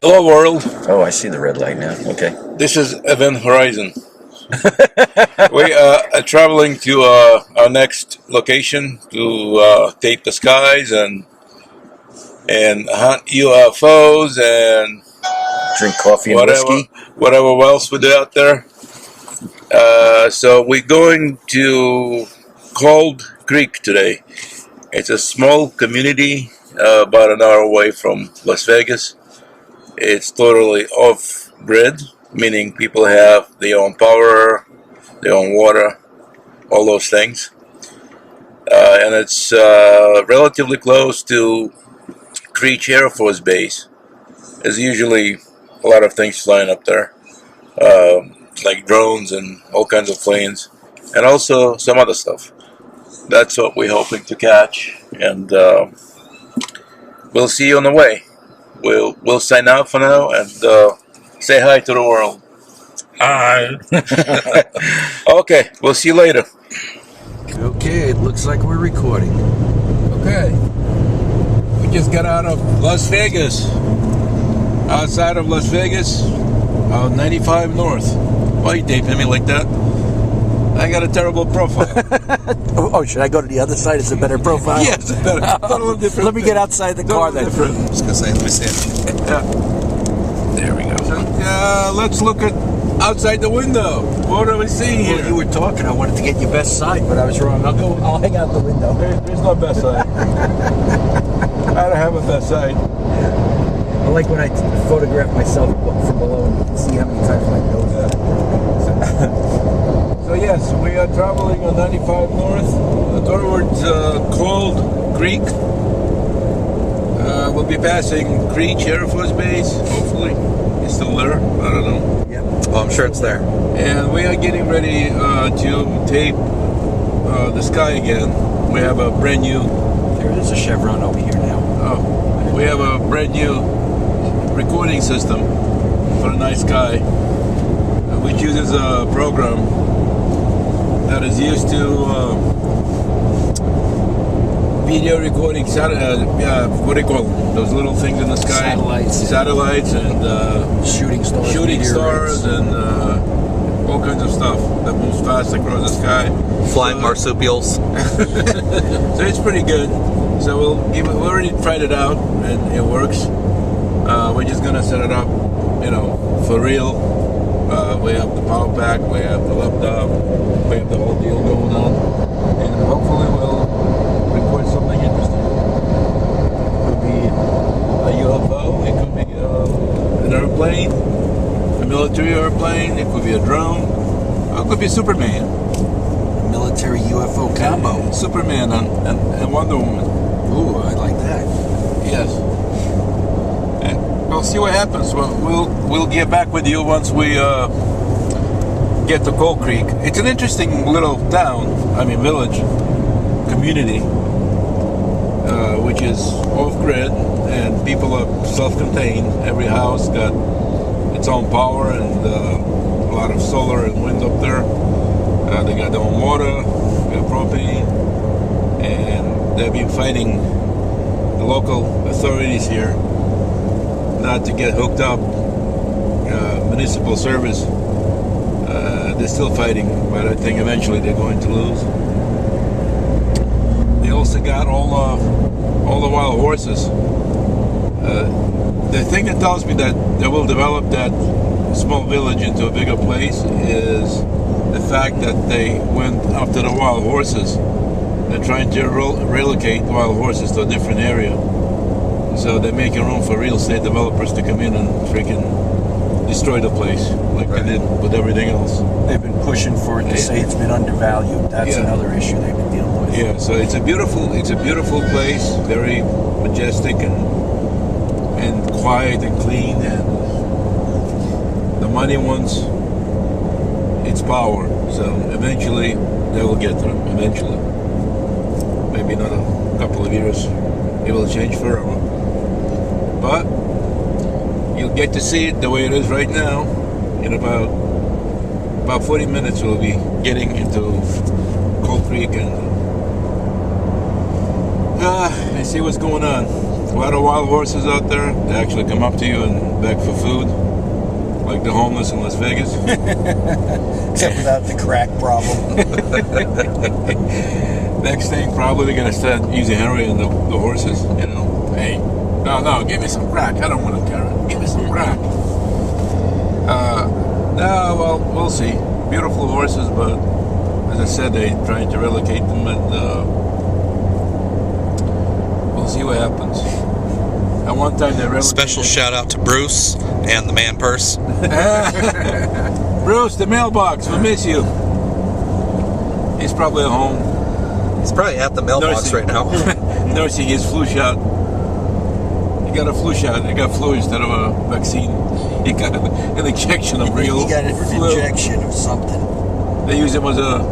Hello, world. Oh, I see the red light now. Okay. This is Event Horizon. We are traveling to our next location to tape the skies and hunt UFOs and Drink coffee and whiskey. Whatever else we do out there. So we're going to ColdCreek today. It's a small community about an hour away from Las Vegas. It's totally off-grid, meaning people have their own power, their own water, all those things. And it's relatively close to Creech Air Force Base. There's usually a lot of things flying up there, like drones and all kinds of planes, and also some other stuff. That's what we're hoping to catch, and we'll see you on the way. We'll sign out for now and say hi to the world. Hi. Okay, we'll see you later. Okay, it looks like we're recording. Okay, we just got out of Las Vegas. Outside of Las Vegas, 95 North. Why are you taping me like that? I got a terrible profile. Oh, should I go to the other side? Is it a better profile? Yes, it's better. A little different. Let me get outside the car then. Different. I was going to say, let me see it. Yeah. There we go. So, let's look at outside the window. What are we seeing here? Well, you were talking. I wanted to get your best side, but I was wrong. I'll hang out the window. There's no best side. I don't have a best side. I like when I photograph myself from below and see how many times my nose is. So yes, we are traveling on 95 North towards ColdCreek. We'll be passing Creech Air Force Base, hopefully. It's still there, I don't know. Yeah. Well, I'm sure it's there. And we are getting ready to tape the sky again. We have a brand new... There is a chevron over here now. Oh, we have a brand new recording system for the night sky, which uses a program that is used to video recording what do you call them? Those little things in the sky? Satellites and shooting stars and all kinds of stuff that moves fast across the sky. Flying marsupials. So it's pretty good. So we already tried it out and it works. We're just gonna set it up, for real. We have the power pack, we have the laptop, we have the whole deal going on, and hopefully we'll record something interesting. It could be a UFO, it could be an airplane, a military airplane, it could be a drone, or it could be Superman. Military UFO combo. Superman and Wonder Woman. Ooh, I like that. Yes. We'll see what happens. We'll get back with you once we get to ColdCreek. It's an interesting little village, community, which is off-grid, and people are self-contained. Every house got its own power and a lot of solar and wind up there. They got their own water, they got propane, and they've been fighting the local authorities here not to get hooked up, municipal service. They're still fighting, but I think eventually they're going to lose. They also got all the wild horses. The thing that tells me that they will develop that small village into a bigger place is the fact that they went after the wild horses. They're trying to relocate wild horses to a different area. So they're making room for real estate developers to come in and freaking destroy the place like they did with everything else. They've been pushing for it to say it's been undervalued. That's another issue they've been dealing with. Yeah, so it's a beautiful place, very majestic and quiet and clean, and the money wants its power. So eventually they will get to them. Eventually, maybe another couple of years, it will change forever. But you'll get to see it the way it is right now. In about 40 minutes, we'll be getting into ColdCreek and see what's going on. a lot of wild horses out there. They actually come up to you and beg for food, like the homeless in Las Vegas. Except without the crack problem. Next thing, probably they're gonna start using heroin on the horses. You know, hey, no, give me some crack. I don't want a carrot. Give me some crack. No, well, we'll see. Beautiful horses, but as I said, they're trying to relocate them, and we'll see what happens. At one time, they relocated. Special shout out to Bruce and the man purse. Bruce, the mailbox. We miss you. He's probably at home. He's probably at the mailbox right now. Nursing his flu shot. He got a flu shot. He got flu instead of a vaccine. He got an injection of real He got an flu. injection of something. They use him as a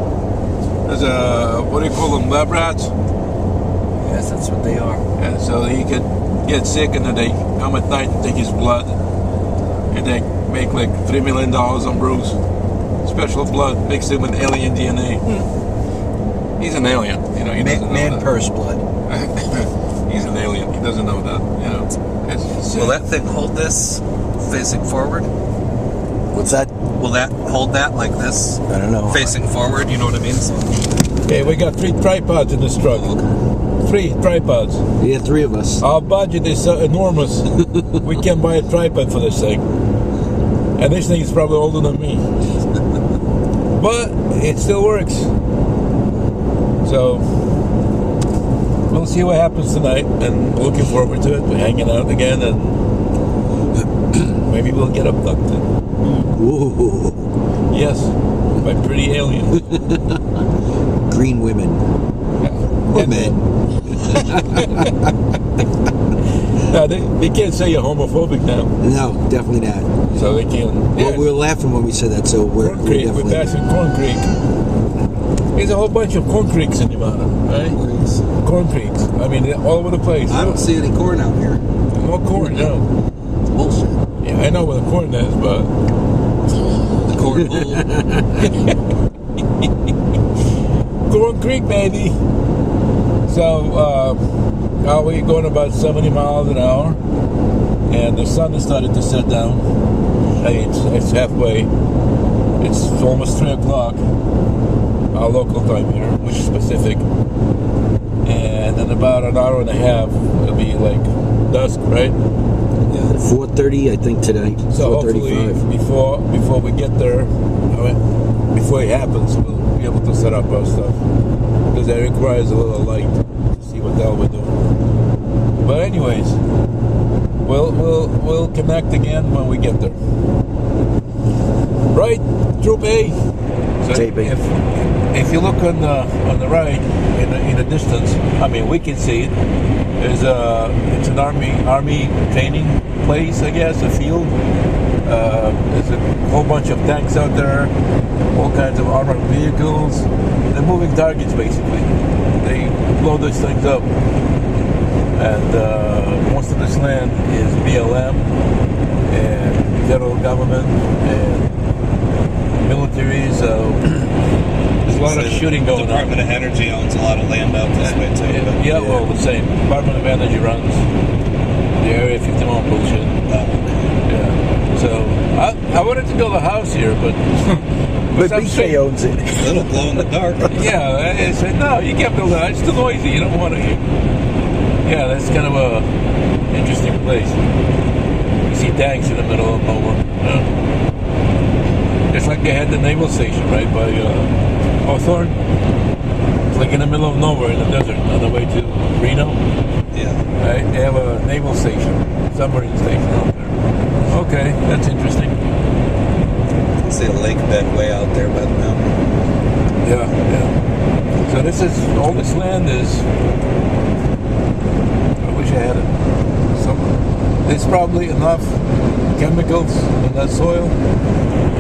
what do you call them, lab rats? Yes, that's what they are. And so he could get sick, and then they come at night and take his blood, and they make like $3 million on Bruce. Special blood mixed in with alien DNA. He's an alien, you know. He doesn't know Man that. purse blood. He's an alien. He doesn't know that. You know. It's Will that thing hold this facing forward? What's that? Will that hold that like this? I don't know. Facing forward, you know what I mean? So, Okay, we got 3 tripods in this truck. 3 tripods. Yeah, 3 of us. Our budget is so enormous. We can't buy a tripod for this thing. And this thing is probably older than me. But it still works. So we'll see what happens tonight, and looking forward to it. We're hanging out again, and maybe we'll get abducted. Ooh. Yes, by pretty aliens. Green women. Or men. No, they can't say you're homophobic now, No, definitely not. so they can't. Well, we were laughing when we said that, so we're Corn Creek, we're definitely... passing Corn Creek. There's a whole bunch of Corn Creeks in Nevada, right? Corn Creeks. I mean, they're all over the place. I don't see any corn out here. No corn, no. It's bullshit. Yeah, I know where the corn is, but the corn hole. Corn Creek, baby. So, we're going about 70 miles an hour, and the sun has started to set down. Hey, it's halfway. It's almost 3 o'clock, our local time here, which is Pacific. And in about an hour and a half, it'll be like dusk, right? Yeah, 4:30, I think, today. So hopefully, 4:35. before we get there, before it happens, we'll be able to set up our stuff, because that requires a little light to see what the hell we're doing. But anyways, we'll connect again when we get there. Right, Troop A. So Taping. if you look on the right in the distance, I mean, we can see it. It's an army training place, I guess, a field. There's a whole bunch of tanks out there, all kinds of armored vehicles. They're moving targets, basically. They blow those things up. And most of this land is BLM and federal government and military, so there's a lot of shooting going on. Department of Energy owns a lot of land out this way too. Yeah, well, the same. Department of Energy runs the Area 51 bullshit. Yeah. So I wanted to build a house here, but BK owns it. A little glow in the dark. Yeah, I said no, you can't build that. It's too noisy. You don't want to. Yeah, that's kind of a interesting place. You see tanks in the middle of nowhere. It's like they had the naval station right by Hawthorne. It's like in the middle of nowhere in the desert on the way to Reno. Yeah. Right? They have a naval station, submarine station out there. Okay, that's interesting. I see a lake bed way out there by the mountain. Yeah. So all this land is, I wish I had it. There's probably enough chemicals in that soil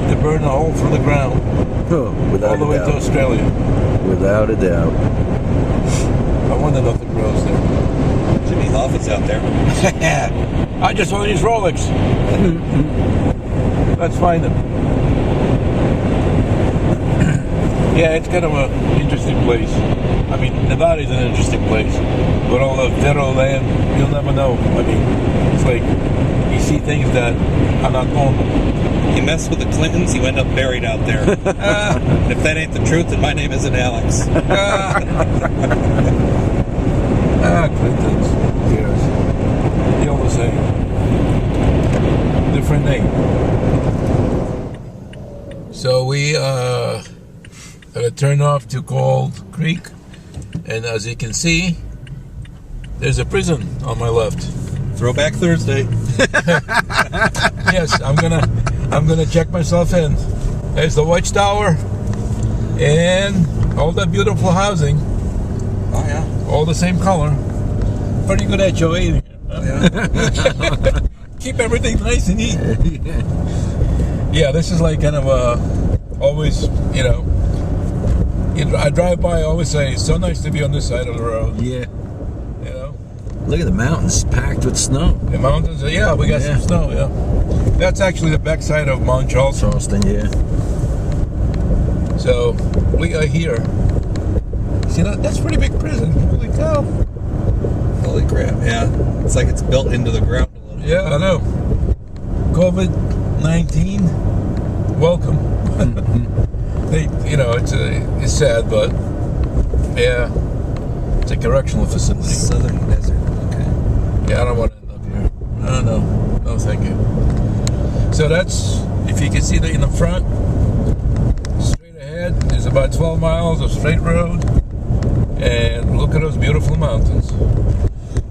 to burn a hole through the ground Without all the way a to doubt. Australia. Without a doubt. I wonder if it grows there. Jimmy Hoffa's out there. I just want these Rolex. Let's find them. Yeah, it's kind of an interesting place. I mean, Nevada is an interesting place. With all the federal land, you'll never know. I mean, it's like you see things that are not normal. You mess with the Clintons, you end up buried out there. And if that ain't the truth, then my name isn't Alex. Clintons. Yes. They're all the same. Different name. So we gonna turn off to ColdCreek, and as you can see, there's a prison on my left. Throwback Thursday. Yes, I'm gonna check myself in. There's the watchtower and all that beautiful housing. Oh yeah. All the same color. Pretty good at HOA. Yeah. Keep everything nice and neat. Yeah, this is like kind of always, I drive by, I always say, it's so nice to be on this side of the road. Yeah. You know? Look at the mountains packed with snow. The mountains, yeah, we got some snow, yeah. That's actually the backside of Mount Charleston. Yeah. So, we are here. See, that's a pretty big prison. Holy cow. Holy crap, yeah. It's like it's built into the ground a little. Yeah, I know. COVID-19, welcome. It's sad, but yeah, it's a correctional facility. Southern desert, okay. Yeah, I don't want to end up here. No, thank you. So that's, if you can see that in the front, straight ahead is about 12 miles of straight road, and look at those beautiful mountains,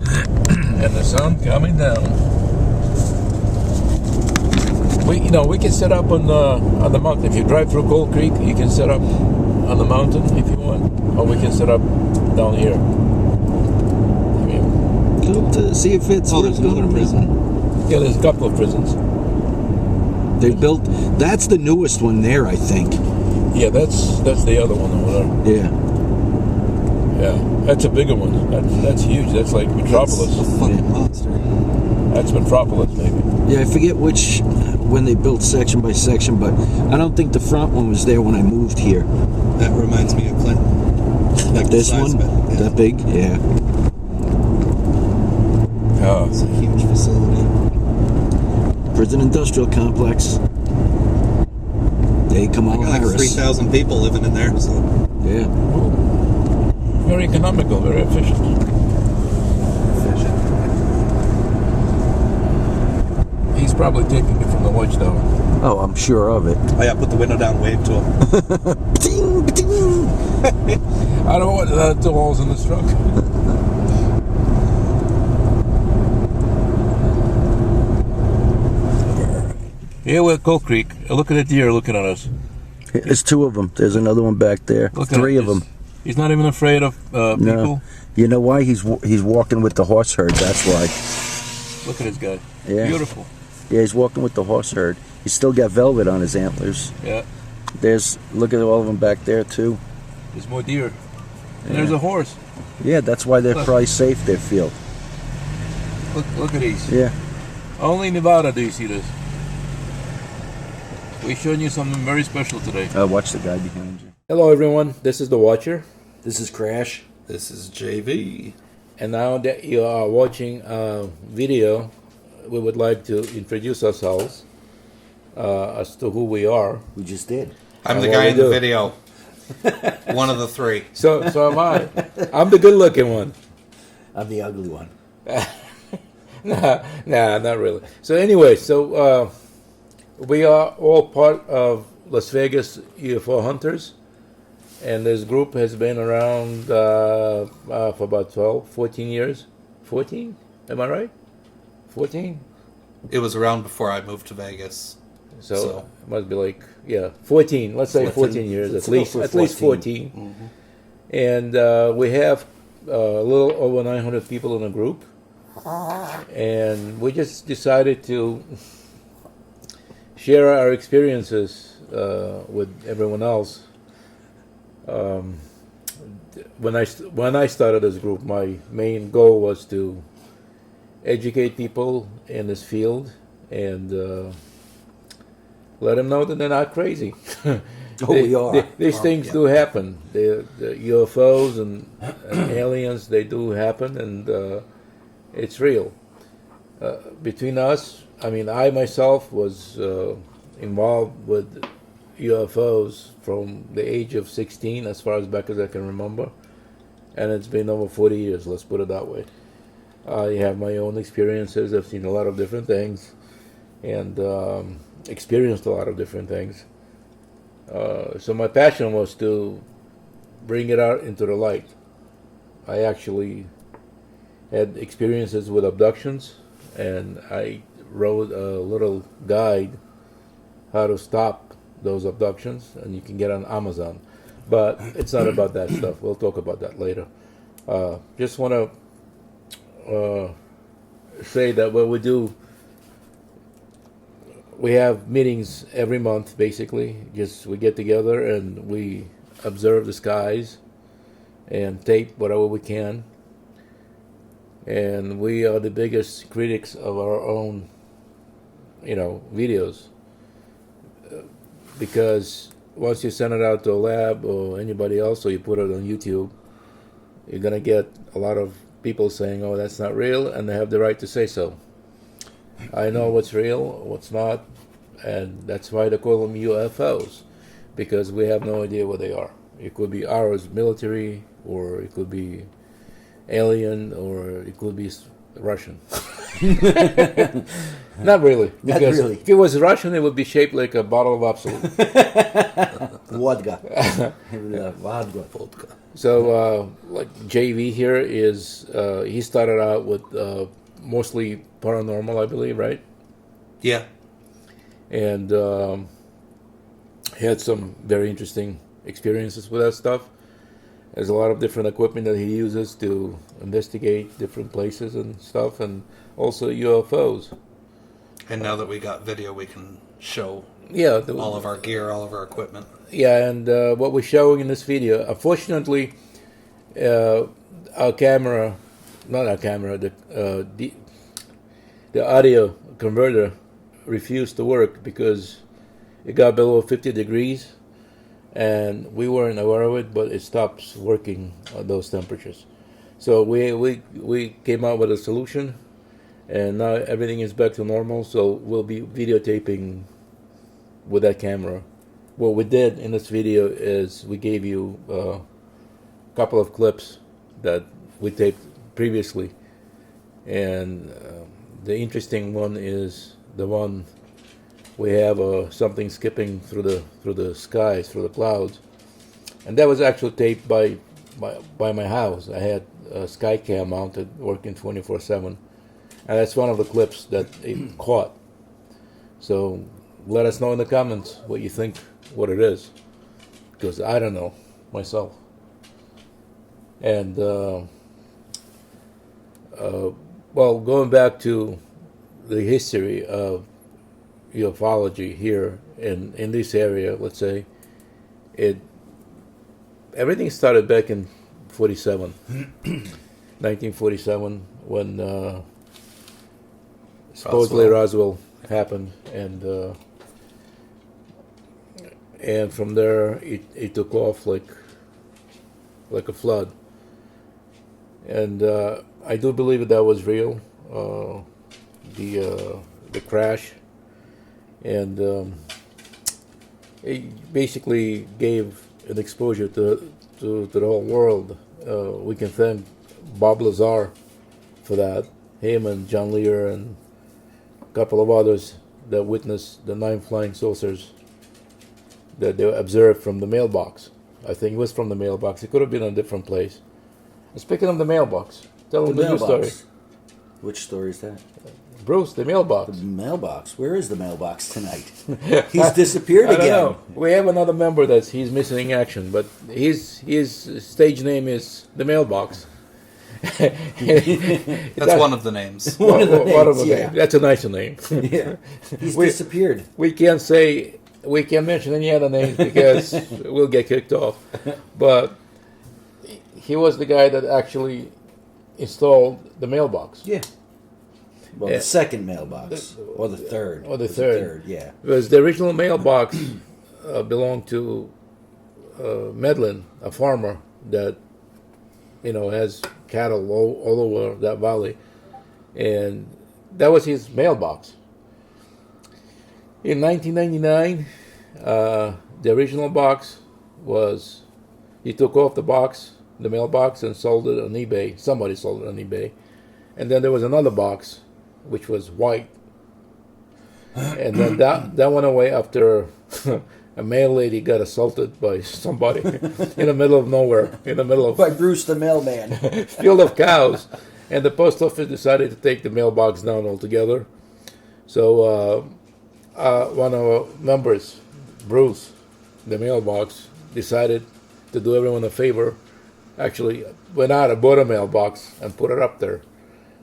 and the sun coming down. We can set up on the mountain. If you drive through ColdCreek, you can set up on the mountain if you want, or we can set up down here. Look to see if it's. There's another prison. Yeah, there's a couple of prisons. They built. That's the newest one there, I think. Yeah, that's the other one over there. Yeah. Yeah, that's a bigger one. That's huge. That's like Metropolis. That's a fucking monster. That's Metropolis, maybe. Yeah, I forget when they built section by section, but I don't think the front one was there when I moved here. That reminds me of Clinton. Like This the size one? of it, yeah. That big? Yeah. Oh, It's a huge facility. Prison industrial complex. They come I out got like Harris. 3,000 people living in there, so Yeah. very economical, very efficient. He's probably taking me from the watchtower. Oh, I'm sure of it. Oh yeah, put the window down, wave to him. Ding, ding. I don't want two holes in this truck. Here we're at ColdCreek. Look at the deer looking at us. There's two of them. There's another one back there. Look Three at of them. He's not even afraid of people. No. You know why? He's walking with the horse herd. That's why. Look at this guy. Yeah. Beautiful. Yeah, he's walking with the horse herd. He's still got velvet on his antlers. Yeah. Look at all of them back there too. There's more deer. And there's a horse. Yeah, that's why they're Look. probably safe. Their field. Look at these. Yeah. Only in Nevada do you see this. We're showing you something very special today. Watch the guy behind you. Hello everyone, this is the Watcher. This is Crash. This is JV. And now that you are watching a video, we would like to introduce ourselves as to who we are. We just did. I'm And the what guy we in the do. video. One of the three. So am I. I'm the good looking one. I'm the ugly one. Nah, not really. So anyway, we are all part of Las Vegas UFO Hunters, and this group has been around for about 14 years. 14? Am I right? 14? It was around before I moved to Vegas. So it must be like 14. Let's say 14 years Let's at go least. for At least 14. Mm-hmm. And we have a little over 900 people in the group, and we just decided to share our experiences with everyone else. When I started this group, my main goal was to educate people in this field and let them know that they're not crazy. We are. These things do happen. The UFOs and aliens, they do happen, and it's real. Between us, I mean, I myself was involved with UFOs from the age of 16, as far as back as I can remember, and it's been over 40 years, let's put it that way. I have my own experiences. I've seen a lot of different things, and experienced a lot of different things. So my passion was to bring it out into the light. I actually had experiences with abductions, and I wrote a little guide how to stop those abductions, and you can get on Amazon. But it's not about that stuff. We'll talk about that later. Just want to say that what we do, we have meetings every month, basically. Just we get together and we observe the skies and tape whatever we can. And we are the biggest critics of our own, videos. Because once you send it out to a lab or anybody else, or you put it on YouTube, you're going to get a lot of people saying, oh, that's not real, and they have the right to say so. I know what's real, what's not, and that's why they call them UFOs, because we have no idea what they are. It could be ours, military, or it could be alien, or it could be Russian. Not really, because if it was Russian, it would be shaped like a bottle of Absolute. Vodka. Vodka. So, like JV here is, he started out with mostly paranormal, I believe, right? Yeah. And he had some very interesting experiences with that stuff. There's a lot of different equipment that he uses to investigate different places and stuff, and also UFOs. And now that we got video, we can show all of our gear, all of our equipment. Yeah, and what we're showing in this video, unfortunately, the audio converter refused to work because it got below 50 degrees, and we weren't aware of it, but it stops working at those temperatures. So we came out with a solution, and now everything is back to normal, so we'll be videotaping with that camera. What we did in this video is we gave you a couple of clips that we taped previously, and the interesting one is the one we have something skipping through the skies, through the clouds, and that was actually taped by my house. I had a Skycam mounted, working 24/7, and that's one of the clips that it caught. So let us know in the comments what you think, what it is, because I don't know myself. And well, going back to the history of ufology here in this area, let's say, everything started back in 1947, when supposedly Roswell happened, and from there it took off like a flood. And I do believe that was real, the crash, and it basically gave an exposure to the whole world. We can thank Bob Lazar for that, him and John Lear and a couple of others that witnessed the 9 flying saucers that they observed from the mailbox. I think it was from the mailbox. It could have been a different place. Speaking of the mailbox, tell them the new story. Which story is that? Bruce, the mailbox. The mailbox. Where is the mailbox tonight? He's disappeared again. I don't know. We have another member he's missing in action, but his stage name is the mailbox. That's one of the names. One of the names. That's a nicer name. Yeah. He's disappeared. We can't mention any other names because we'll get kicked off. But he was the guy that actually installed the mailbox. Yeah. Well, the second mailbox, or the third. Or the third. Yeah. Because the original mailbox belonged to Medlin, a farmer that has cattle all over that valley, and that was his mailbox. In 1999, the original box was, he took off the mailbox, and sold it on eBay. Somebody sold it on eBay. And then there was another box, which was white. And then that went away after a mail lady got assaulted by somebody in the middle of nowhere, in the middle of By Bruce the mailman. field of cows. And the post office decided to take the mailbox down altogether. So one of our members, Bruce, the mailbox, decided to do everyone a favor. Actually went out and bought a mailbox and put it up there.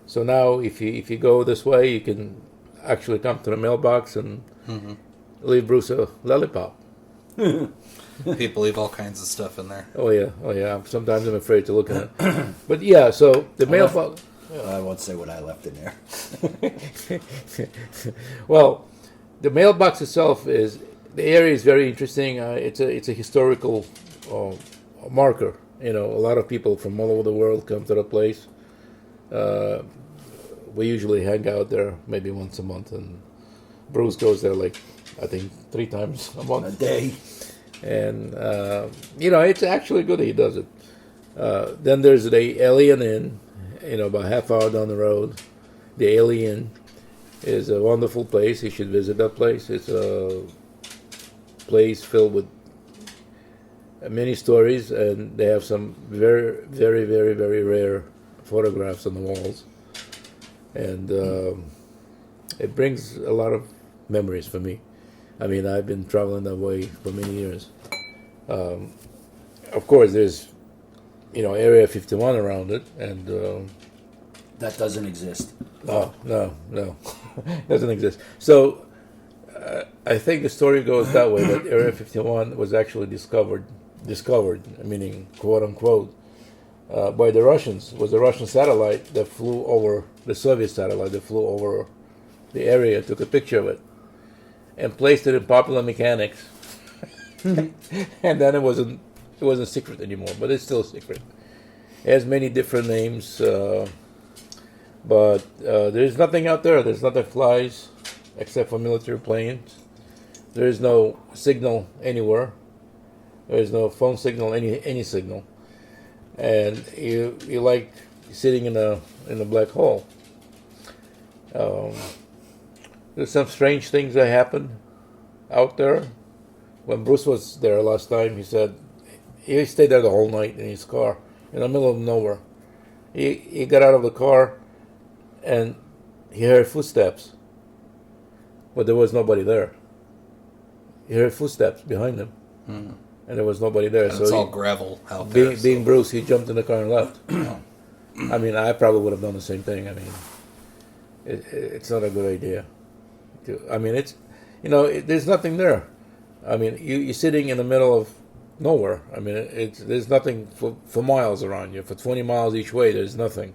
So now if you go this way, you can actually come to the mailbox and leave Bruce a lollipop. People leave all kinds of stuff in there. Oh yeah. Sometimes I'm afraid to look at it. But yeah, so the mailbox. I won't say what I left in there. Well, the mailbox itself the area is very interesting. It's a historical marker. A lot of people from all over the world come to the place. We usually hang out there maybe once a month, and Bruce goes there I think 3 times a month. A day. And it's actually good that he does it. Then there's the Alien Inn, about half hour down the road. The Alien is a wonderful place. You should visit that place. It's a place filled with many stories, and they have some very, very, very, very rare photographs on the walls. And it brings a lot of memories for me. I mean, I've been traveling that way for many years. Of course, there's, Area 51 around it, and That doesn't exist. no, doesn't exist. So I think the story goes that way, that Area 51 was actually discovered, meaning quote unquote, by the Russians. It was a Russian satellite that flew over, the Soviet satellite that flew over the area, took a picture of it, and placed it in Popular Mechanics. And then it wasn't secret anymore, but it's still secret. It has many different names, but there's nothing out there. There's nothing flies except for military planes. There is no signal anywhere. There is no phone signal, any signal, and you like sitting in a black hole. There's some strange things that happen out there. When Bruce was there last time, he said he stayed there the whole night in his car in the middle of nowhere. He got out of the car and he heard footsteps, but there was nobody there. He heard footsteps behind him, and there was nobody there. And so it's all gravel out there. being Bruce, he jumped in the car and left. I mean, I probably would have done the same thing. I mean, it's not a good idea. I mean, it's there's nothing there. I mean, you're sitting in the middle of nowhere. I mean, there's nothing for miles around you. For 20 miles each way, there's nothing.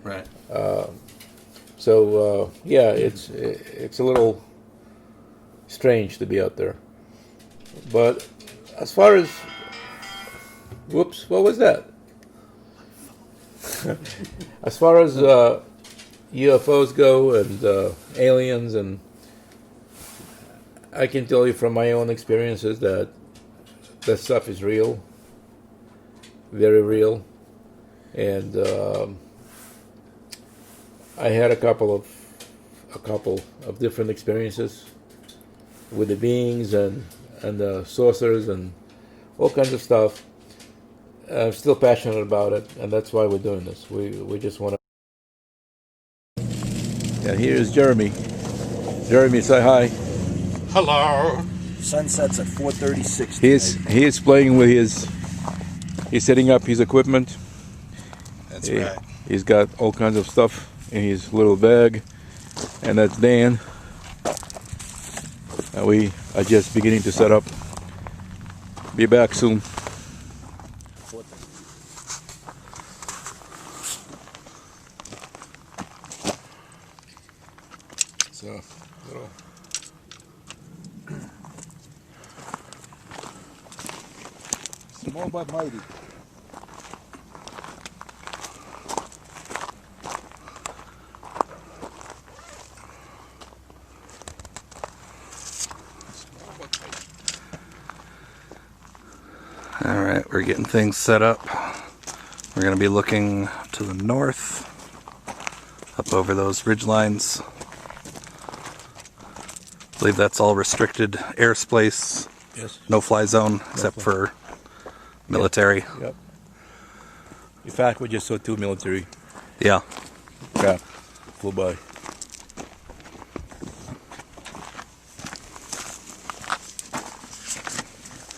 Right. So yeah, it's a little strange to be out there. But as far as, whoops, what was that? As far as UFOs go and aliens, and I can tell you from my own experiences that stuff is real, very real, and I had a couple of different experiences with the beings and the saucers and all kinds of stuff. I'm still passionate about it, and that's why we're doing this. We just want to. And here's Jeremy. Jeremy, say hi. Hello. Sunsets at 4:36. He is playing with he's setting up his equipment. That's right. He's got all kinds of stuff in his little bag, and that's Dan. And we are just beginning to set up. Be back soon. So, Small but mighty. Alright, we're getting things set up. We're going to be looking to the north, up over those ridge lines. I believe that's all restricted airspace, Yes. no fly zone, except for military. Yep. In fact, we just saw 2 military Yeah. craft flew by.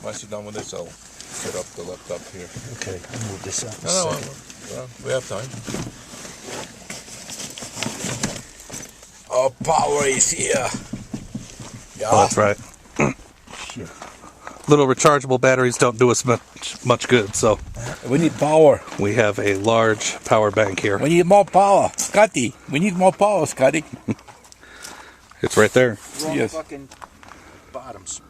Once you're done with this, I'll set up the laptop here. Okay, I'll move this up. Well, we have time. Our power is here. Yeah. Oh, that's right. Shit. Little rechargeable batteries don't do us much good, so We need power. we have a large power bank here. We need more power. Scotty, we need more power, Scotty. It's right there. Wrong Yes. fucking bottoms.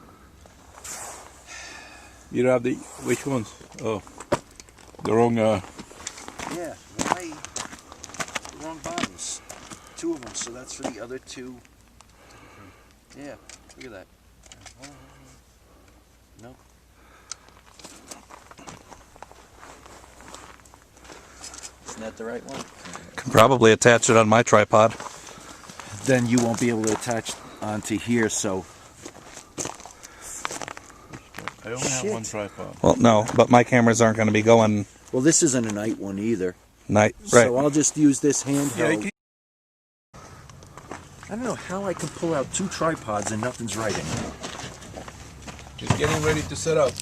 You don't have the, which ones? Oh, the wrong, Yeah, why? Wrong bottoms. 2 of them, so that's for the other 2. Yeah, look at that. Nope. Isn't that the right one? Can probably attach it on my tripod. Then you won't be able to attach onto here, so... I only have Shit. one tripod. Well, no, but my cameras aren't going to be going Well, this isn't a night one either. night. Right. So I'll just use this Yeah, handheld. you I don't know how I can pull out 2 tripods and nothing's right anymore. just getting ready to set up.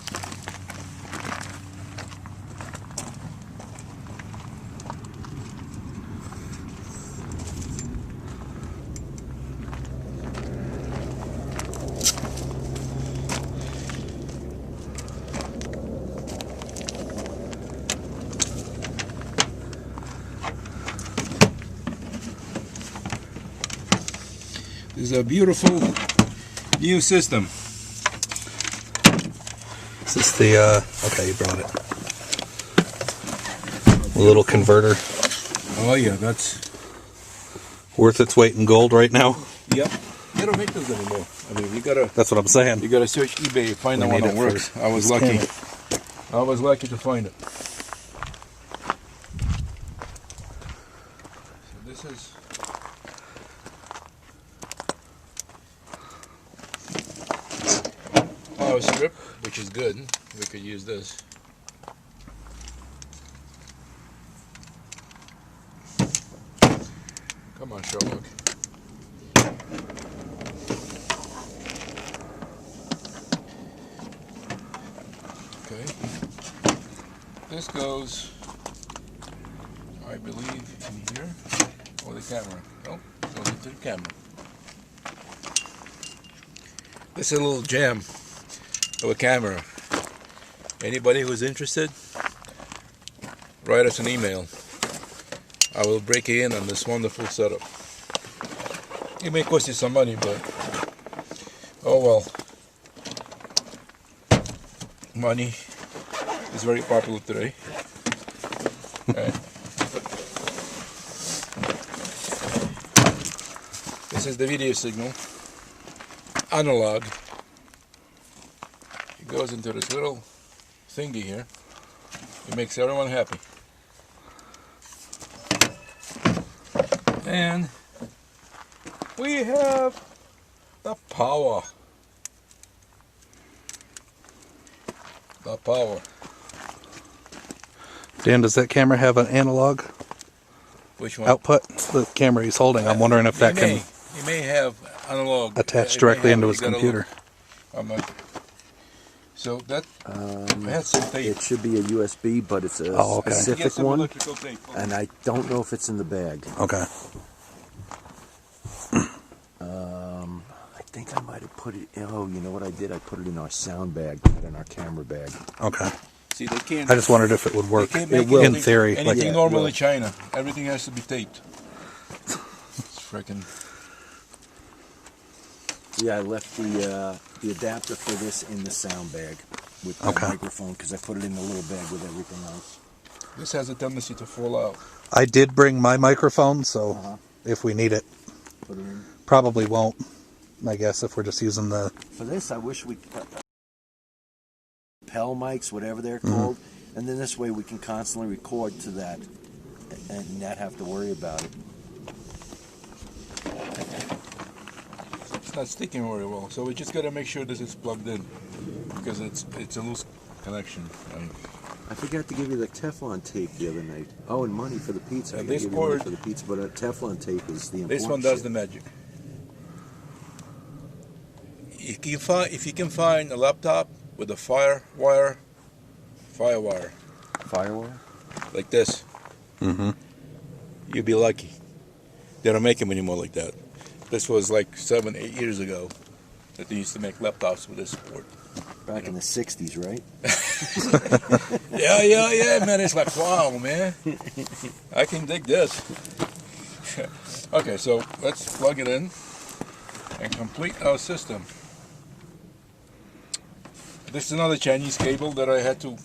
This is a beautiful new system. Is this the, okay, you brought it. A little converter. Oh yeah, that's, Worth its weight in gold right now. yep. They don't make those anymore. I mean, you gotta That's what I'm saying. search eBay, find We the one need that it works. for I was this lucky. camera. I was lucky to find it. So this is power strip, which is good. We could use this. Come on, Sherlock. Okay. This goes, I believe, in here. Or the camera. Nope, it goes into the camera. This is a little jam of a camera. Anybody who's interested, write us an email. I will break you in on this wonderful setup. It may cost you some money, but oh well. Money is very popular today. Right. This is the video signal, analog. It goes into this little thingy here. It makes everyone happy. And we have the power. The power. Dan, does that camera have an analog Which one? output? The camera he's holding. I'm wondering if that can It may have analog attach it may directly have- into you his gotta computer. look. So that I had some tape. It should be a USB, but it's a Oh, okay. Get specific some one, electrical tape. and I don't know if it's in the bag. Okay. I think I might have put it. Oh, you know what I did? I put it in our sound bag, not in our camera bag. Okay. See, they can't. I just wondered if it would they work can't It make will. in anything- theory. Anything Like, Yeah, normal it will. in China, everything has to be taped. It's freaking. Yeah, I left the adapter for this in the sound bag. with the Okay. microphone because I put it in the little bag with everything else. This has a tendency to fall out. I did bring my microphone, so Uh-huh. if we need it, Put it in. probably won't. I guess if we're just using the. For this, I wish we Pel mics, whatever they're called, and then this way we can constantly record to that and not have to worry about it. It's not sticking very well, so we just gotta make sure this is plugged in because it's a loose connection. I forgot to give you the Teflon tape the other night. Oh, and money for the pizza. And I this give you money cord- for the pizza, but Teflon tape is the important This one does shit. the magic. If you can find a laptop with a firewire Firewire? like this, you'd be lucky. They don't make them anymore like that. This was like 7-8 years ago that they used to make laptops with this port. Back in the 60s, right? Yeah, man. It's like, wow, man. I can dig this. Okay, so let's plug it in and complete our system. This is another Chinese cable that I had to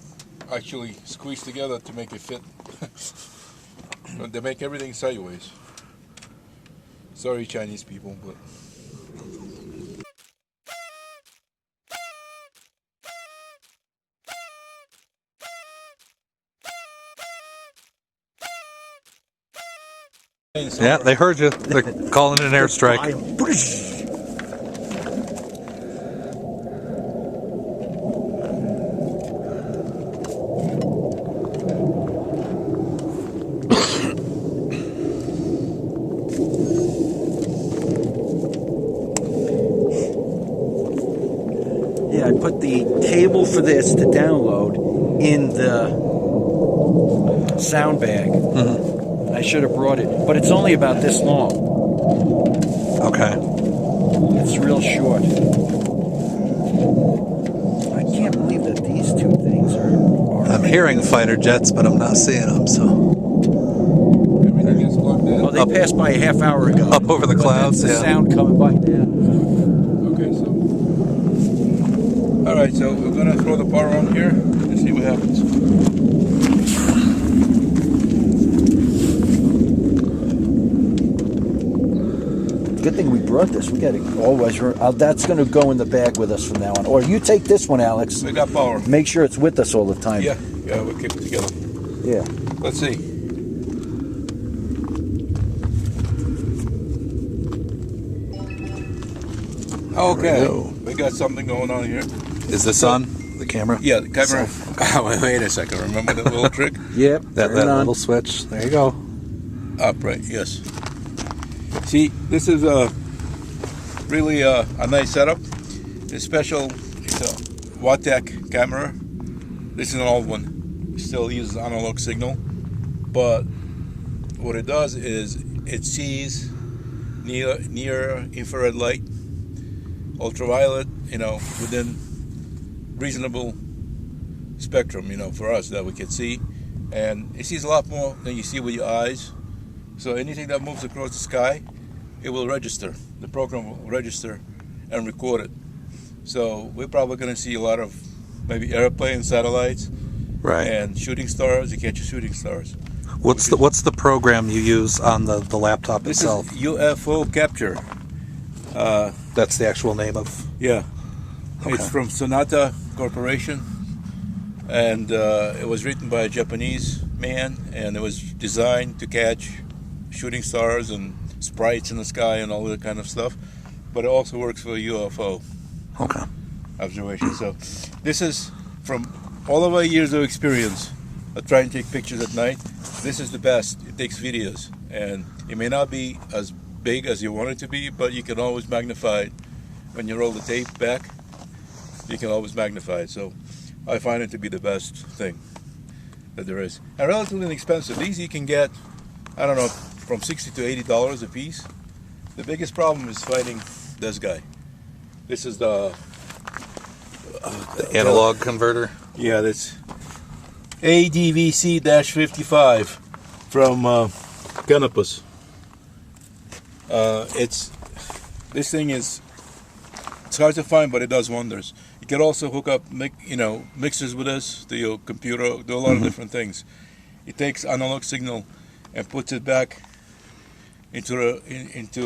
actually squeeze together to make it fit. They make everything sideways. Sorry, Chinese people, but... Yeah, they heard you. They're calling it an airstrike. Yeah, I put the cable for this to download in the sound bag. I should have brought it, but it's only about this long. Okay. It's real short. I can't believe that these two things are I'm hearing fighter jets, but I'm not seeing them, so. Everything is plugged in. Oh, they passed by a half hour ago. Up over the But clouds, that's the yeah. sound coming by now. Okay, so... Alright, so we're going to throw the power on here and see what happens. Good thing we brought this. We got to always. That's going to go in the bag with us from now on. Or you take this one, Alex. We got power. Make sure it's with us all the time. Yeah, we'll keep it together. Yeah. Let's see. Okay, Hello. we got something going on here. Is this on the camera? Yeah, the camera. Wait a second. Remember the little trick? Yep. That turn it on. little switch. There you go. Upright. Yes. See, this is really a nice setup. It's special. It's a Wattec camera. This is an old one. It still uses analog signal, but what it does is it sees near infrared light, ultraviolet, within reasonable spectrum, for us that we can see, and it sees a lot more than you see with your eyes. So anything that moves across the sky, it will register. The program will register and record it. So we're probably going to see a lot of maybe airplanes, satellites, Right. and shooting stars. You catch shooting stars. What's the program you use on the laptop This itself? is UFO capture. That's the actual name of. Yeah, Okay. it's from Sonata Corporation, and it was written by a Japanese man, and it was designed to catch shooting stars and sprites in the sky and all that kind of stuff. But it also works for UFO Okay. observation. So this is from all of our years of experience of trying to take pictures at night. This is the best. It takes videos, and it may not be as big as you want it to be, but you can always magnify it. When you roll the tape back, you can always magnify it. So I find it to be the best thing that there is, and relatively inexpensive. These you can get, I don't know, from $60 to $80 a piece. The biggest problem is finding this guy. This is the Analog converter. Yeah, that's ADVC-55 from Canopus. It's hard to find, but it does wonders. You can also hook up, mixers with this to your computer. Do a lot of different things. It takes analog signal and puts it back into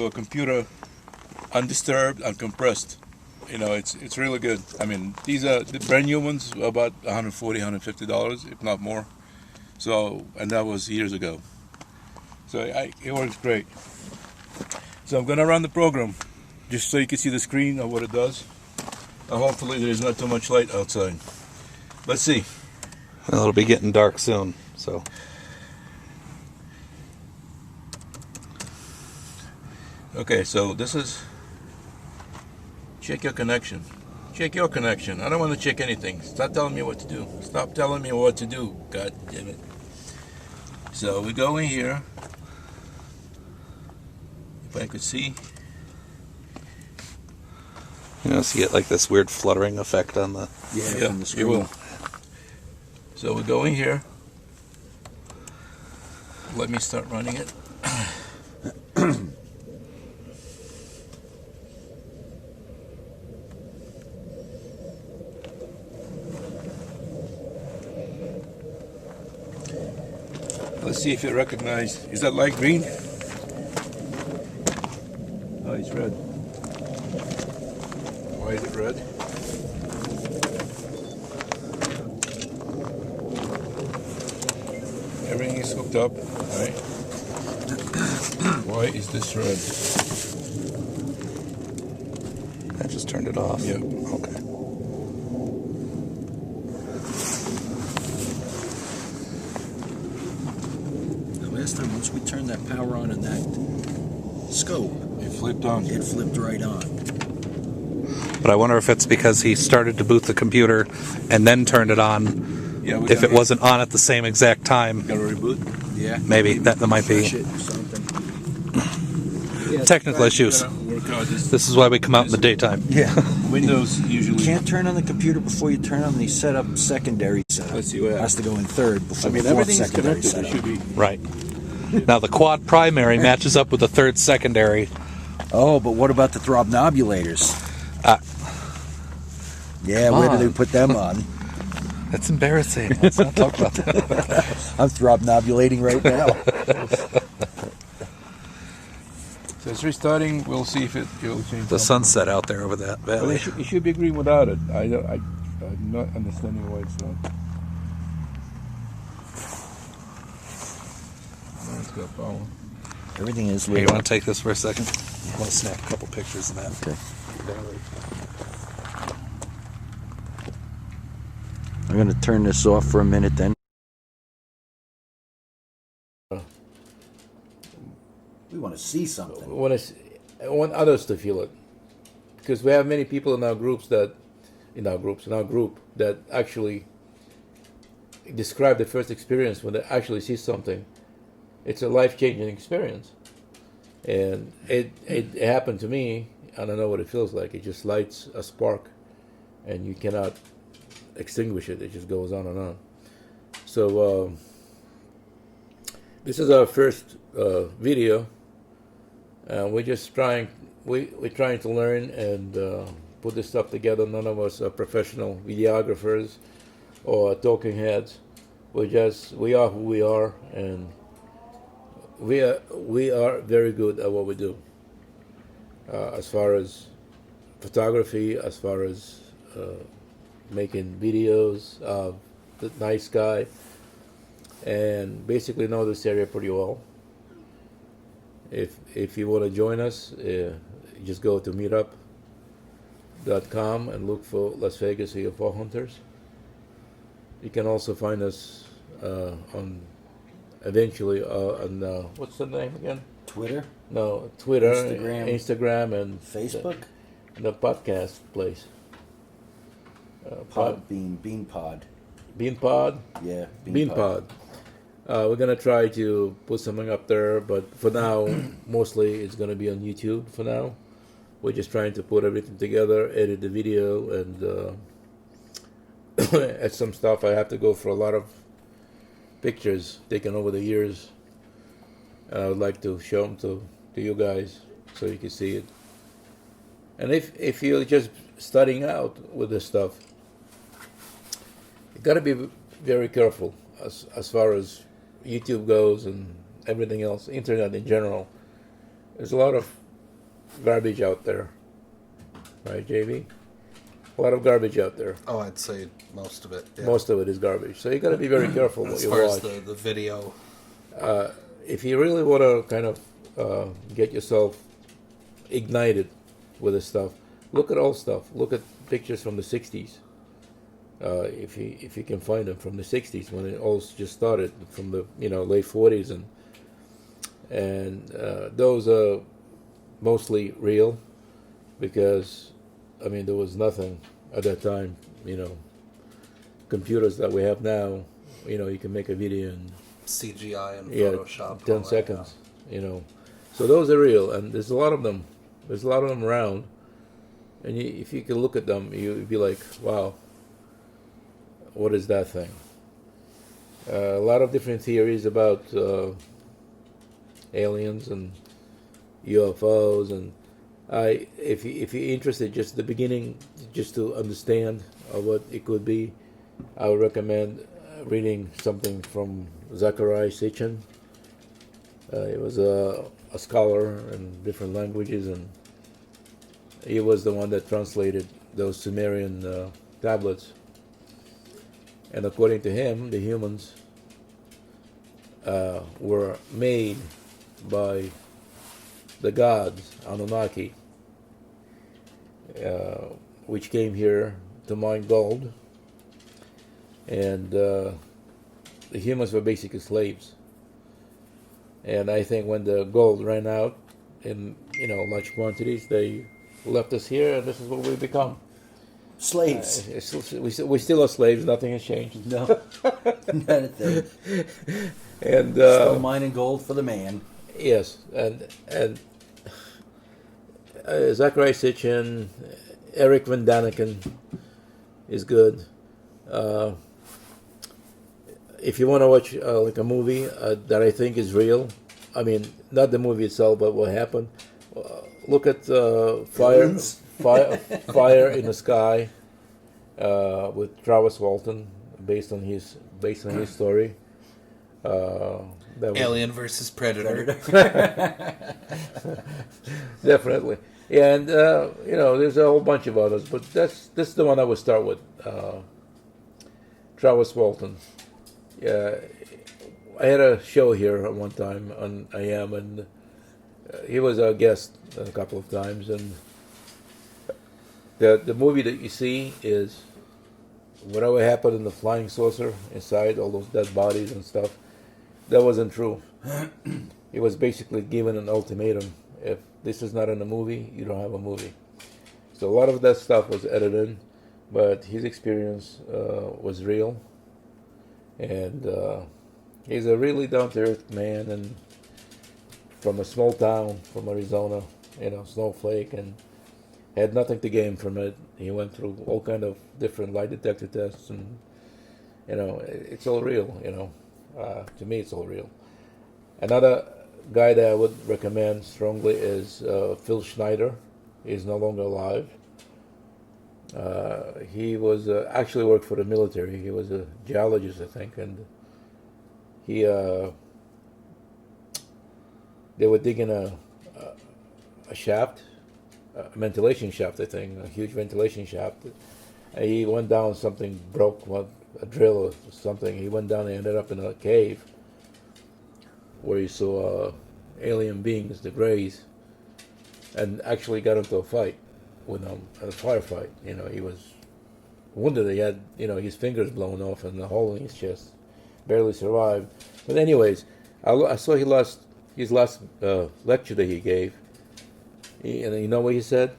a computer, undisturbed, uncompressed. It's really good. I mean, these are the brand new ones, about $140, $150, if not more. So, and that was years ago. So it works great. So I'm gonna run the program, just so you can see the screen of what it does. Hopefully there's not too much light outside. Let's see. Well, it'll be getting dark soon, so. Okay, so this is check your connection. Check your connection. I don't want to check anything. Stop telling me what to do. Stop telling me what to do. God damn it. So we go in here. If I could see. So you get like this weird fluttering effect on the... Yeah, on the screen. You will. So we go in here. Let me start running it. Let's see if you recognize. Is that light green? Oh, it's red. Why is it red? Everything is hooked up, right? Why is this red? I just turned it off. Yeah. Okay. Last time, once we turned that power on in that scope, It flipped on. it flipped right on. But I wonder if it's because he started to boot the computer and then turned it on. Yeah, If it wasn't on at the same exact time, Gotta reboot. Yeah. maybe that might be. Refresh it or something. Technical issues. Work out this. This is why we come out in the daytime. Yeah. Windows usually. You can't turn on the computer before you turn on the setup secondary setup. Let's see what It has to go in third before I mean, the fourth everything's secondary connected. It setup. should be. Right. Now the quad primary matches up with the third secondary. Oh, but what about the throbnobulators? Yeah, Come where on. do they put them on? That's embarrassing. Let's not talk about that. I'm throbnobulating right now. So it's restarting. We'll see if it'll change. The something. sunset out there over that Well, valley. it should be green without it. I'm not understanding why it's not. No, it's got power. Everything is Hey, you lit. want to take this for a second? I want to snap a couple pictures of that. Okay. valley. I'm going to turn this off for a minute then. We want to see something. I want others to feel it, because we have many people in our group that actually describe the first experience when they actually see something. It's a life-changing experience, and it happened to me. I don't know what it feels like. It just lights a spark, and you cannot extinguish it. It just goes on and on. So this is our first video. We're just trying. We're trying to learn and put this stuff together. None of us are professional videographers or talking heads. We are who we are, and we are very good at what we do. As far as photography, as far as making videos of the night sky, and basically know this area pretty well. If you want to join us, just go to meetup.com and look for Las Vegas UFO Hunters. You can also find us on what's the name again? Twitter? No, Twitter, Instagram. and Facebook? The podcast place. Bean Pod. Beanpod? Yeah, Beanpod. We're going to try to put something up there, but for now, mostly it's going to be on YouTube for now. We're just trying to put everything together, edit the video, and add some stuff. I have to go for a lot of pictures taken over the years. I would like to show them to you guys so you can see it. And if you just starting out with this stuff, you got to be very careful as far as YouTube goes and everything else, internet in general. There's a lot of garbage out there, right, JV? A lot of garbage out there. Oh, I'd say most of it. Yeah. Most of it is garbage. So you got to be very careful what As you far watch. as the video. If you really want to kind of get yourself ignited with this stuff, look at old stuff. Look at pictures from the 60s. If you can find them from the 60s when it all just started, from the late 40s, and those are mostly real, because there was nothing at that time. Computers that we have now, you can make a video in CGI and Photoshop. 10 seconds. So those are real, and there's a lot of them. There's a lot of them around, and if you can look at them, you'd be like, wow, what is that thing? A lot of different theories about aliens and UFOs, and if you're interested, just the beginning, just to understand what it could be, I would recommend reading something from Zecharia Sitchin. He was a scholar in different languages, and he was the one that translated those Sumerian tablets. And according to him, the humans were made by the gods, Anunnaki, which came here to mine gold. And the humans were basically slaves. And I think when the gold ran out in large quantities, they left us here, and this is what we become. Slaves. We still are slaves. Nothing has changed. No, not a thing. And Still mining gold for the man. yes, and Zecharia Sitchin, Eric Van Daniken is good. If you want to watch like a movie that I think is real, not the movie itself, but what happened. Look at Fire in the Sky with Travis Walton, based on his story. Alien versus Predator. Definitely. Yeah, and there's a whole bunch of others, but this is the one I would start with. Travis Walton. Yeah, I had a show here at one time on IM, and he was a guest a couple of times, and the movie that you see is whatever happened in the flying saucer inside, all those dead bodies and stuff. That wasn't true. He was basically given an ultimatum: if this is not in a movie, you don't have a movie. So a lot of that stuff was edited, but his experience was real, and he's a really down-to-earth man, and from a small town from Arizona, snowflake, and had nothing to gain from it. He went through all kind of different lie detector tests, and it's all real. To me, it's all real. Another guy that I would recommend strongly is Phil Schneider. He's no longer alive. He was actually worked for the military. He was a geologist, I think, and he they were digging a shaft, a ventilation shaft, I think, a huge ventilation shaft. And he went down, something broke, a drill or something. He went down and ended up in a cave where he saw alien beings, the Greys, and actually got into a fight with them, a firefight. He was wounded. He had, his fingers blown off and a hole in his chest. Barely survived. But anyways, I saw his last lecture that he gave. And you know what he said?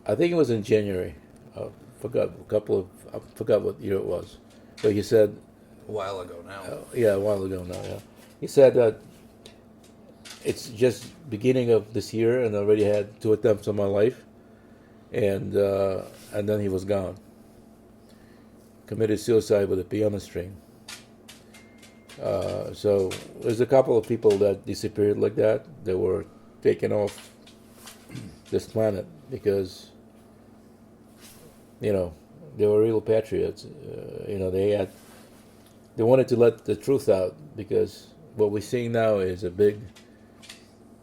I think it was in January. I forgot what year it was. But he said, A while ago now. a while ago now. Yeah, he said that it's just beginning of this year, and I already had 2 attempts on my life, and then he was gone. Committed suicide with a piano string. So there's a couple of people that disappeared like that. They were taken off this planet because you know, they were real patriots. You know, they wanted to let the truth out, because what we're seeing now is a big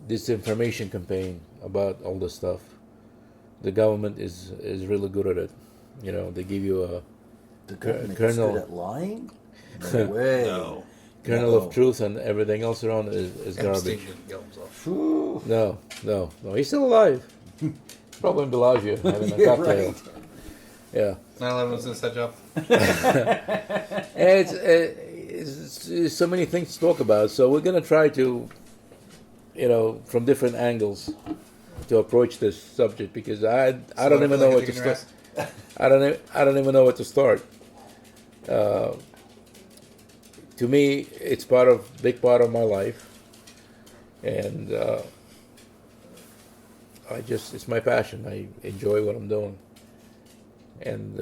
disinformation campaign about all this stuff. The government is really good at it. You know, they give you a The government is Colonel- good at lying? No way. No. kernel No. of truth, and everything else around is garbage. Epstein didn't kill himself. Phew. No. He's still alive. Probably in Bellagio having a Yeah, cocktail. right. Yeah. 9/11 was an inside job. And it's so many things to talk about. So we're gonna try to, you know, from different angles, to approach this subject, because I don't even know where to start. I don't even know where to start. To me, it's big part of my life, and it's my passion. I enjoy what I'm doing, and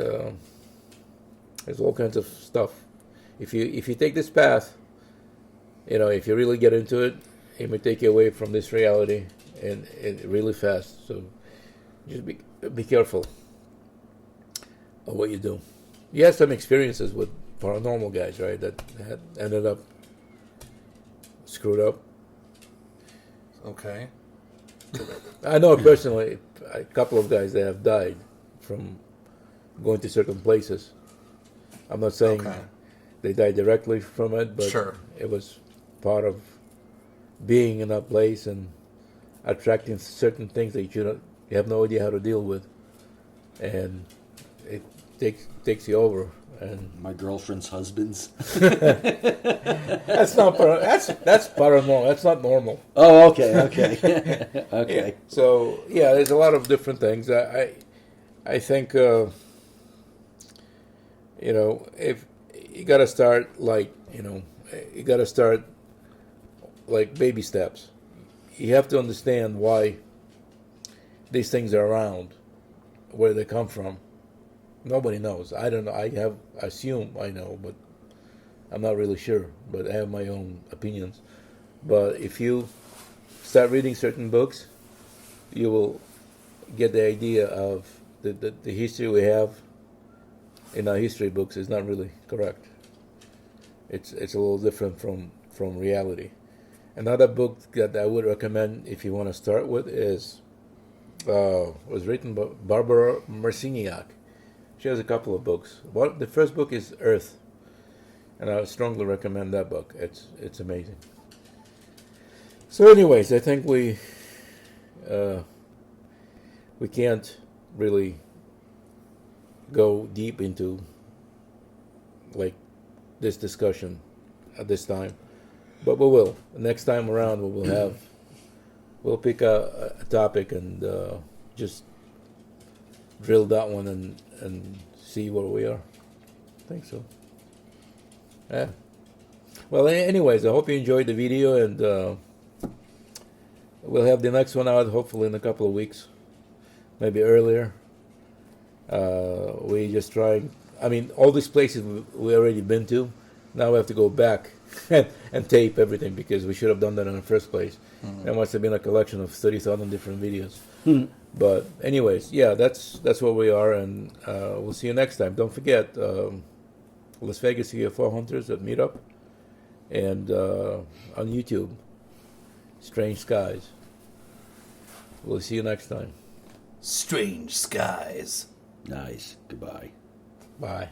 there's all kinds of stuff. If you take this path, you know, if you really get into it, it may take you away from this reality, and really fast. So just be careful of what you do. You have some experiences with paranormal guys, right? That had ended up screwed up. Okay. I know personally a couple of guys that have died from going to certain places. I'm not saying Okay. they died directly from it, but Sure. it was part of being in that place and attracting certain things that you have no idea how to deal with, and it takes you over. And My girlfriend's husband's. that's not that's paranormal. That's not normal. Oh, okay. Okay. So yeah, there's a lot of different things. I think you know, if you got to start like baby steps. You have to understand why these things are around, where they come from. Nobody knows. I don't know. I assume I know, but I'm not really sure. But I have my own opinions. But if you start reading certain books, you will get the idea of the history we have in our history books is not really correct. It's a little different from reality. Another book that I would recommend if you want to start with is was written by Barbara Marciniak. She has a couple of books. The first book is Earth, and I would strongly recommend that book. It's amazing. So, anyways, I think we can't really go deep into like this discussion at this time, but we will. Next time around, we'll pick a topic and just drill that one and see where we are. I think so. Yeah. Well, anyways, I hope you enjoyed the video, and we'll have the next one out hopefully in a couple of weeks, maybe earlier. We just trying. I mean, all these places we already been to. Now we have to go back and tape everything, because we should have done that in the first place. There must have been a collection of 30,000 different videos. But anyways, yeah, that's where we are, and we'll see you next time. Don't forget, Las Vegas UFO Hunters at Meetup, and on YouTube, Strange Skies. We'll see you next time. Strange skies. Nice. Goodbye. Bye.